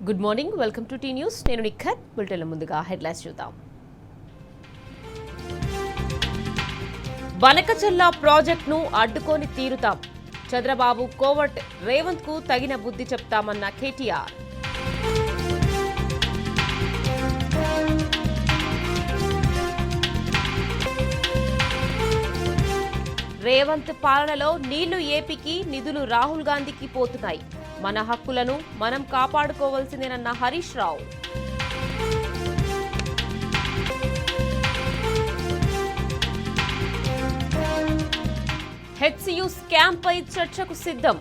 Good morning, welcome to T news. నేను నిఖత్. బులెటిన్ల ముందుగా headlines చూద్దాం. బనకచర్ల ప్రాజెక్టును అడ్డుకొని తీరుతాం. చంద్రబాబు కోవట్ రేవంత్ కు తగిన బుద్ధి చెప్తామన్న కేటీఆర్. రేవంత్ పాలనలో నీళ్లు ఏపీకి, నిధులు రాహుల్ గాంధీకి పోతున్నాయి. మన హక్కులను మనం కాపాడుకోవాల్సిందేనన్న హరీష్ రావు. హెచ్సియు స్కామ్ పై చర్చకు సిద్ధం.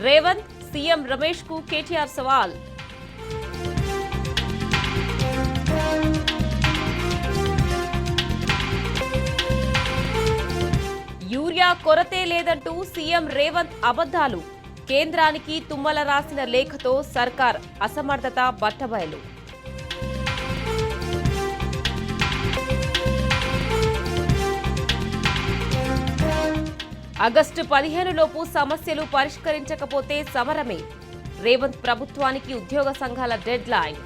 రేవంత్, సీఎం రమేష్ కు కేటీఆర్ సవాల్. యూరియా కొరతే లేదంటూ సీఎం రేవంత్ అబద్ధాలు. కేంద్రానికి తుమ్మల రాసిన లేఖతో సర్కార్ అసమర్థత బట్టబయలు. ఆగస్టు 15 లోపు సమస్యలు పరిష్కరించకపోతే సమరమే. రేవంత్ ప్రభుత్వానికి ఉద్యోగ సంఘాల డెడ్ లైన్.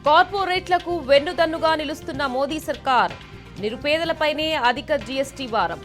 కార్పొరేట్లకు వెన్నుదన్నుగా నిలుస్తున్న మోదీ సర్కార్. నిరుపేదలపైనే అధిక జీఎస్టీ భారం.